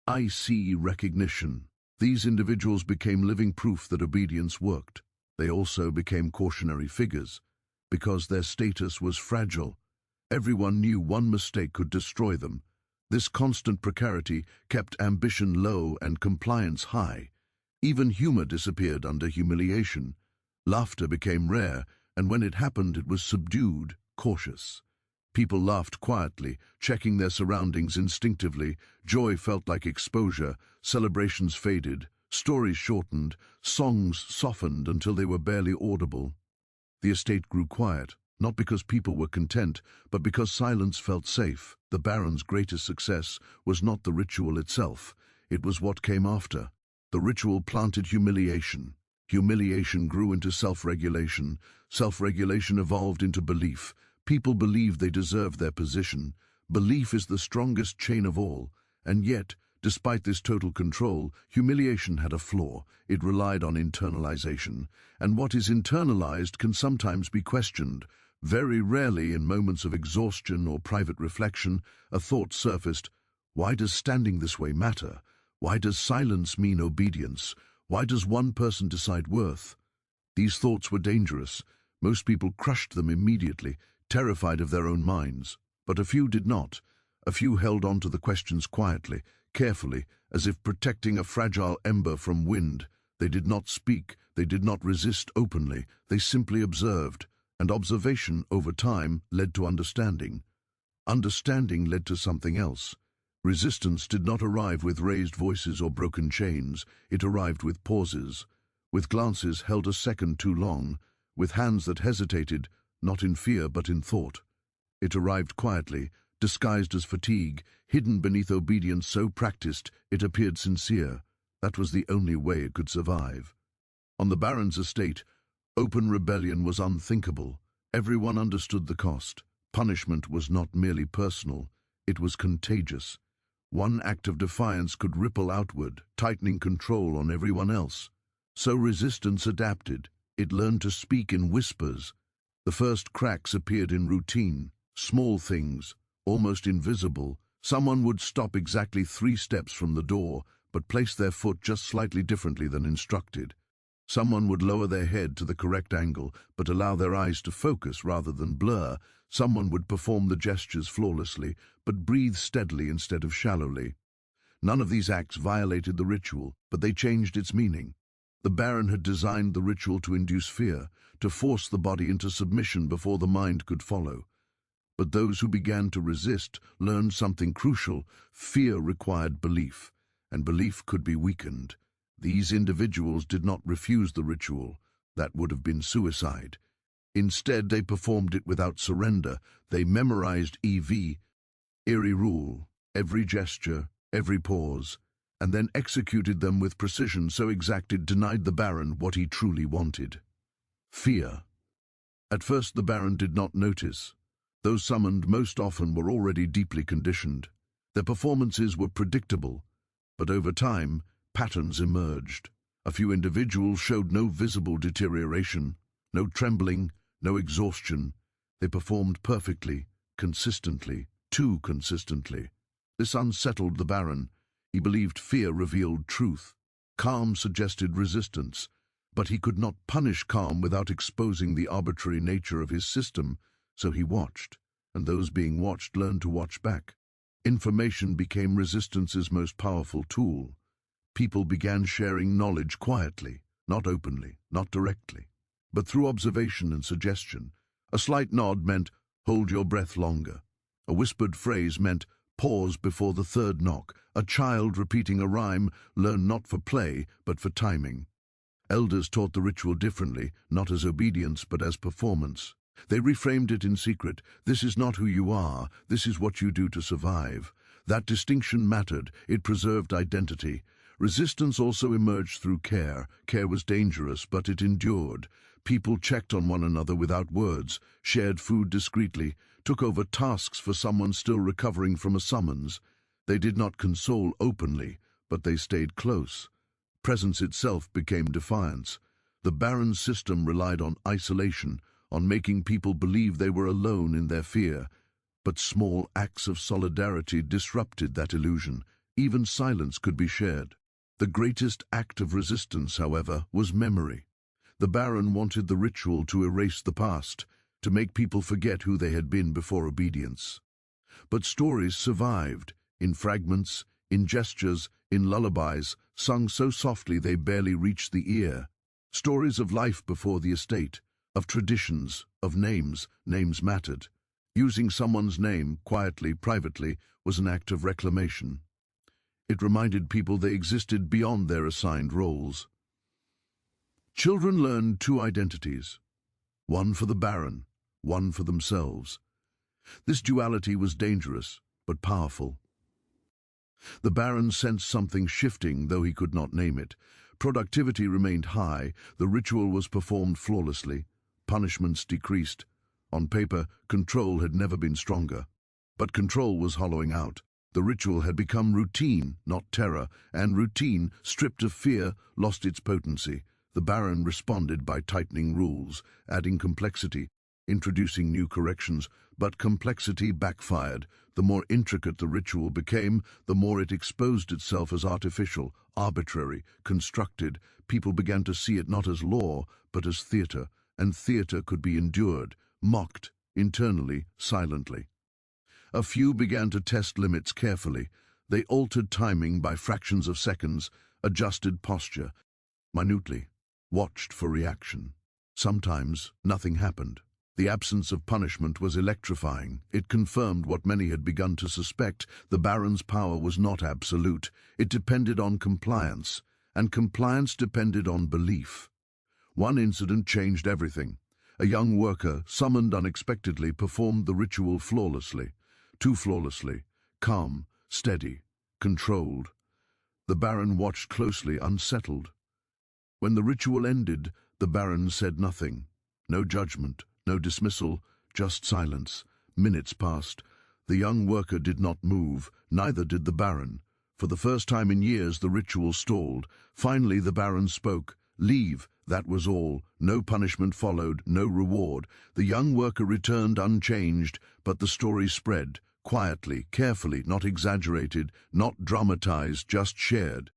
A: I see recognition. These individuals became living proof that obedience worked. They also became cautionary figures, because their status was fragile. Everyone knew one mistake could destroy them. This constant precarity kept ambition low and compliance high. Even humor disappeared under humiliation. Laughter became rare, and when it happened it was subdued, cautious. People laughed quietly, checking their surroundings instinctively. Joy felt like exposure, celebrations faded, stories shortened, songs softened until they were barely audible. The estate grew quiet, not because people were content, but because silence felt safe. The Baron's greatest success was not the ritual itself, it was what came after. The ritual planted humiliation. Humiliation grew into self-regulation. Self-regulation evolved into belief. People believed they deserved their position. Belief is the strongest chain of all, and yet, despite this total control, humiliation had a flaw. It relied on internalization, and what is internalized can sometimes be questioned. Very rarely, in moments of exhaustion or private reflection, a thought surfaced: why does standing this way matter? Why does silence mean obedience? Why does one person decide worth? These thoughts were dangerous. Most people crushed them immediately, terrified of their own minds. But a few did not. A few held on to the questions quietly, carefully, as if protecting a fragile ember from wind. They did not speak, they did not resist openly, they simply observed. And observation, over time, led to understanding. Understanding led to something else. Resistance did not arrive with raised voices or broken chains. It arrived with pauses, with glances held a second too long, with hands that hesitated, not in fear but in thought. It arrived quietly, disguised as fatigue, hidden beneath obedience so practiced it appeared sincere. That was the only way it could survive. On the Baron's estate, open rebellion was unthinkable. Everyone understood the cost. Punishment was not merely personal, it was contagious. One act of defiance could ripple outward, tightening control on everyone else. So resistance adapted. It learned to speak in whispers. The first cracks appeared in routine, small things, almost invisible. Someone would stop exactly 3 steps from the door, but place their foot just slightly differently than instructed. Someone would lower their head to the correct angle, but allow their eyes to focus rather than blur. Someone would perform the gestures flawlessly, but breathe steadily instead of shallowly. None of these acts violated the ritual, but they changed its meaning. The Baron had designed the ritual to induce fear, to force the body into submission before the mind could follow. But those who began to resist learned something crucial. Fear required belief, and belief could be weakened. These individuals did not refuse the ritual. That would have been suicide. Instead, they performed it without surrender. They memorized EV, eerie rule, every gesture, every pause, and then executed them with precision so exact it denied the Baron what he truly wanted. Fear. At first the Baron did not notice. Those summoned most often were already deeply conditioned. Their performances were predictable, but over time, patterns emerged. A few individuals showed no visible deterioration, no trembling, no exhaustion. They performed perfectly, consistently, too consistently. This unsettled the Baron. He believed fear revealed truth. Calm suggested resistance, but he could not punish calm without exposing the arbitrary nature of his system, so he watched, and those being watched learned to watch back. Information became Resistance's most powerful tool. People began sharing knowledge quietly, not openly, not directly, but through observation and suggestion. A slight nod meant, "Hold your breath longer." A whispered phrase meant, "Pause before the third knock." A child repeating a rhyme learned not for play, but for timing. Elders taught the ritual differently, not as obedience, but as performance. They reframed it in secret. This is not who you are, this is what you do to survive. That distinction mattered, it preserved identity. Resistance also emerged through care. Care was dangerous, but it endured. People checked on one another without words, shared food discreetly, took over tasks for someone still recovering from a summons. They did not console openly, but they stayed close. Presence itself became defiance. The Baron's system relied on isolation, on making people believe they were alone in their fear. But small acts of solidarity disrupted that illusion. Even silence could be shared. The greatest act of resistance, however, was memory. The Baron wanted the ritual to erase the past, to make people forget who they had been before obedience. But stories survived, in fragments, in gestures, in lullabies, sung so softly they barely reached the ear. Stories of life before the estate, of traditions, of names. Names mattered. Using someone's name, quietly, privately, was an act of reclamation. It reminded people they existed beyond their assigned roles. Children learned two identities, one for the Baron, one for themselves. This duality was dangerous, but powerful. The Baron sensed something shifting, though he could not name it. Productivity remained high, the ritual was performed flawlessly, punishments decreased. On paper, control had never been stronger. But control was hollowing out. The ritual had become routine, not terror, and routine, stripped of fear, lost its potency. The Baron responded by tightening rules, adding complexity, introducing new corrections, but complexity backfired. The more intricate the ritual became, the more it exposed itself as artificial, arbitrary, constructed. People began to see it not as law, but as theatre, and theatre could be endured, mocked, internally, silently. A few began to test limits carefully. They altered timing by fractions of seconds, adjusted posture, minutely, watched for reaction. Sometimes nothing happened. The absence of punishment was electrifying. It confirmed what many had begun to suspect. The Baron's power was not absolute. It depended on compliance, and compliance depended on belief. One incident changed everything. A young worker, summoned unexpectedly, performed the ritual flawlessly. Too flawlessly, calm, steady, controlled. The Baron watched closely, unsettled. When the ritual ended, the Baron said nothing. No judgment, no dismissal, just silence. Minutes passed. The young worker did not move, neither did the Baron. For the first time in years, the ritual stalled. Finally, the Baron spoke. "Leave," that was all. No punishment followed, no reward. The young worker returned unchanged, but the story spread, quietly, carefully, not exaggerated, not dramatized, just shared.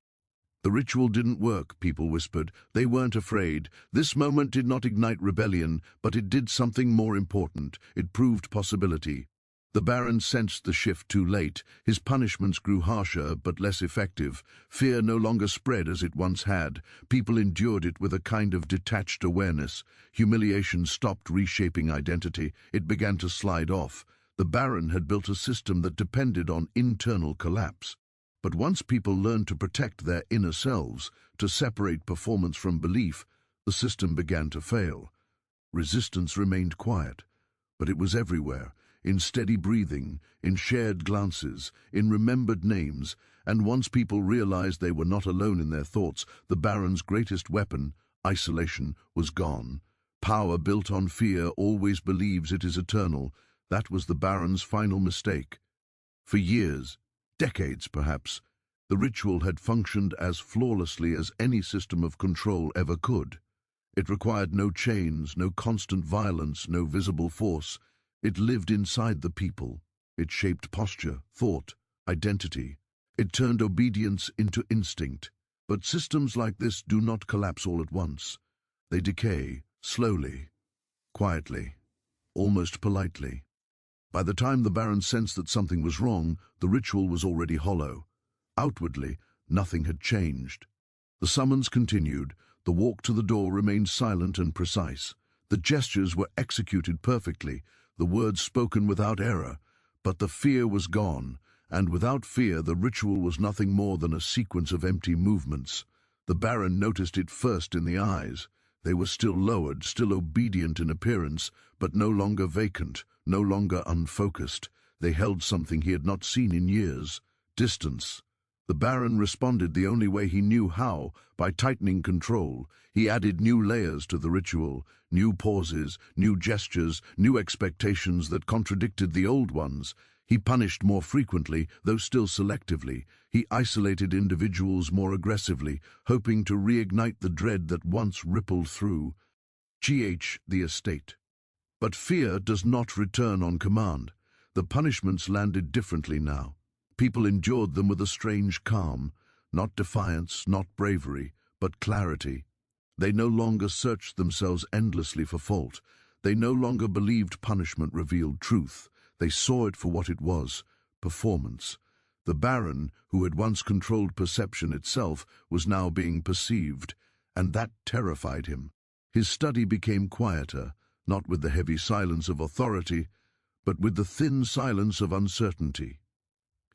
A: The ritual didn't work, people whispered. They weren't afraid. This moment did not ignite rebellion, but it did something more important. It proved possibility. The Baron sensed the shift too late. His punishments grew harsher but less effective. Fear no longer spread as it once had. People endured it with a kind of detached awareness. Humiliation stopped reshaping identity. It began to slide off. The Baron had built a system that depended on internal collapse. But once people learned to protect their inner selves, to separate performance from belief, the system began to fail. Resistance remained quiet, but it was everywhere. in steady breathing, in shared glances, in remembered names, and once people realized they were not alone in their thoughts, the Baron's greatest weapon, isolation, was gone. Power built on fear always believes it is eternal. That was the Baron's final mistake. For years, decades perhaps, the ritual had functioned as flawlessly as any system of control ever could. It required no chains, no constant violence, no visible force. It lived inside the people. It shaped posture, thought, identity. It turned obedience into instinct. But systems like this do not collapse all at once. They decay, slowly, quietly, almost politely. By the time the Baron sensed that something was wrong, the ritual was already hollow. Outwardly, nothing had changed. The summons continued. The walk to the door remained silent and precise. The gestures were executed perfectly, the words spoken without error. But the fear was gone, and without fear the ritual was nothing more than a sequence of empty movements. The Baron noticed it first in the eyes. They were still lowered, still obedient in appearance, but no longer vacant, no longer unfocused. They held something he had not seen in years: distance. The Baron responded the only way he knew how, by tightening control. He added new layers to the ritual, new pauses, new gestures, new expectations that contradicted the old ones. He punished more frequently, though still selectively. He isolated individuals more aggressively, hoping to reignite the dread that once rippled through the estate. But fear does not return on command. The punishments landed differently now. People endured them with a strange calm, not defiance, not bravery, but clarity. They no longer searched themselves endlessly for fault. They no longer believed punishment revealed truth. They saw it for what it was: performance. The Baron, who had once controlled perception itself, was now being perceived, and that terrified him. His study became quieter, not with the heavy silence of authority, but with the thin silence of uncertainty.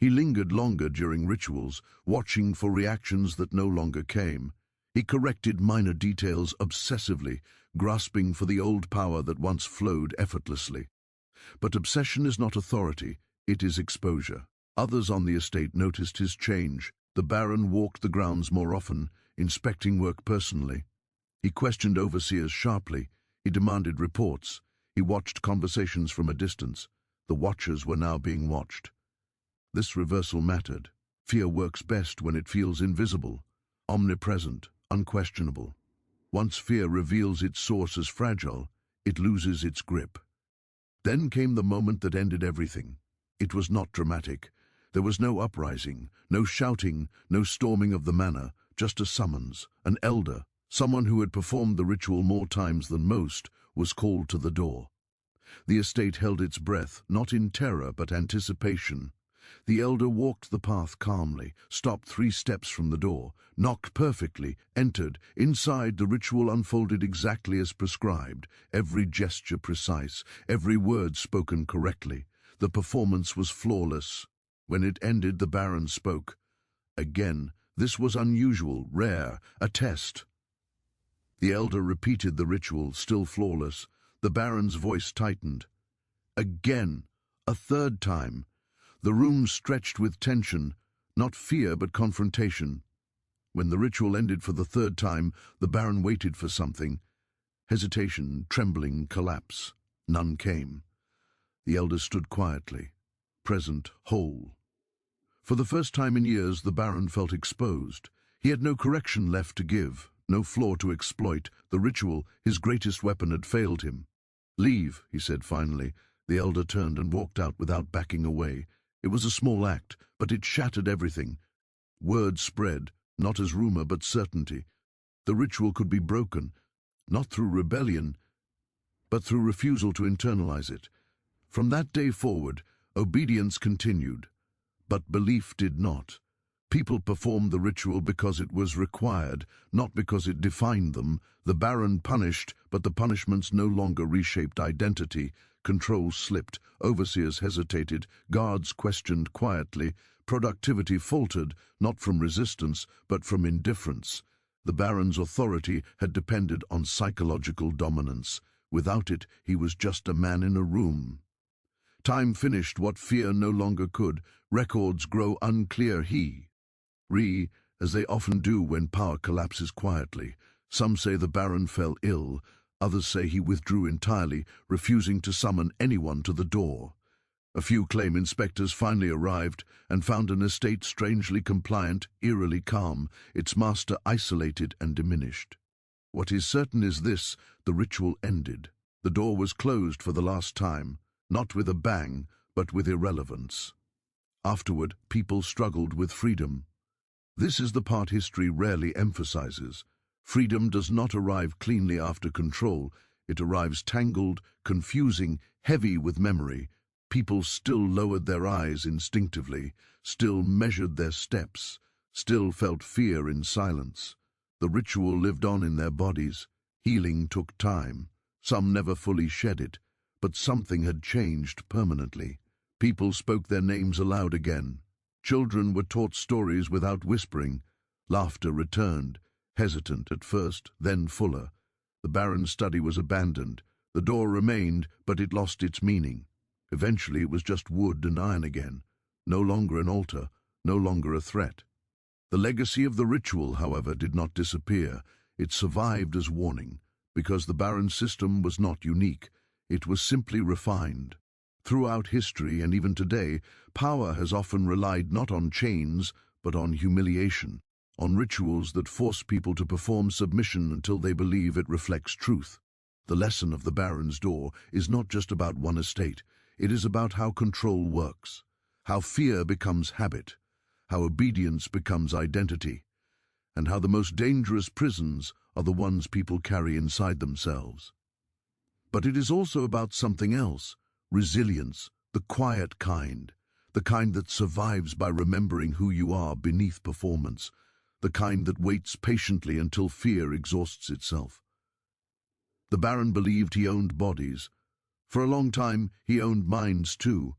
A: He lingered longer during rituals, watching for reactions that no longer came. He corrected minor details obsessively, grasping for the old power that once flowed effortlessly. But obsession is not authority, it is exposure. Others on the estate noticed his change. The Baron walked the grounds more often, inspecting work personally. He questioned overseers sharply. He demanded reports. He watched conversations from a distance. The watchers were now being watched. This reversal mattered. Fear works best when it feels invisible, omnipresent, unquestionable. Once fear reveals its source as fragile, it loses its grip. Then came the moment that ended everything. It was not dramatic. There was no uprising, no shouting, no storming of the manor, just a summons. An elder, someone who had performed the ritual more times than most, was called to the door. The estate held its breath, not in terror but anticipation. The elder walked the path calmly, stopped 3 steps from the door, knocked perfectly, entered. Inside, the ritual unfolded exactly as prescribed, every gesture precise, every word spoken correctly. The performance was flawless. When it ended, the Baron spoke. Again, this was unusual, rare, a test. The elder repeated the ritual, still flawless. The Baron's voice tightened. Again, a third time. The room stretched with tension, not fear but confrontation. When the ritual ended for the 3rd time, the Baron waited for something. Hesitation, trembling, collapse. None came. The elder stood quietly, present, whole. For the first time in years, the Baron felt exposed. He had no correction left to give, no flaw to exploit. The ritual, his greatest weapon, had failed him. "Leave," he said finally. The elder turned and walked out without backing away. It was a small act, but it shattered everything. Word spread, not as rumor but certainty. The ritual could be broken, not through rebellion, but through refusal to internalize it. From that day forward, obedience continued, but belief did not. People performed the ritual because it was required, not because it defined them. The Baron punished, but the punishments no longer reshaped identity. Control slipped, overseers hesitated, guards questioned quietly. Productivity faltered, not from resistance, but from indifference. The Baron's authority had depended on psychological dominance. Without it, he was just a man in a room. Time finished what fear no longer could. Records grow unclear. As they often do when power collapses quietly. Some say the Baron fell ill, others say he withdrew entirely, refusing to summon anyone to the door. A few claim inspectors finally arrived and found an estate strangely compliant, eerily calm, its master isolated and diminished. What is certain is this: the ritual ended. The door was closed for the last time, not with a bang, but with irrelevance. Afterward, people struggled with freedom. This is the part history rarely emphasizes. Freedom does not arrive cleanly after control. It arrives tangled, confusing, heavy with memory. People still lowered their eyes instinctively, still measured their steps, still felt fear in silence. The ritual lived on in their bodies. Healing took time. Some never fully shed it, but something had changed permanently. People spoke their names aloud again. Children were taught stories without whispering. Laughter returned, hesitant at first, then fuller. The Baron's study was abandoned. The door remained, but it lost its meaning. Eventually it was just wood and iron again, no longer an altar, no longer a threat. The legacy of the ritual, however, did not disappear. It survived as warning, because the Baron's system was not unique. It was simply refined. Throughout history, and even today, power has often relied not on chains, but on humiliation, on rituals that force people to perform submission until they believe it reflects truth. The lesson of the Baron's door is not just about one estate. It is about how control works, how fear becomes habit, how obedience becomes identity, and how the most dangerous prisons are the ones people carry inside themselves. But it is also about something else: resilience, the quiet kind, the kind that survives by remembering who you are beneath performance, the kind that waits patiently until fear exhausts itself. The Baron believed he owned bodies. For a long time, he owned minds too.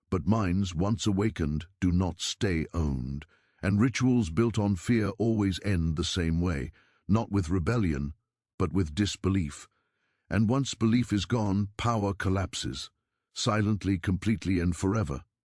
A: But minds, once awakened, do not stay owned, and rituals built on fear always end the same way, not with rebellion, but with disbelief. And once belief is gone, power collapses, silently, completely, and forever.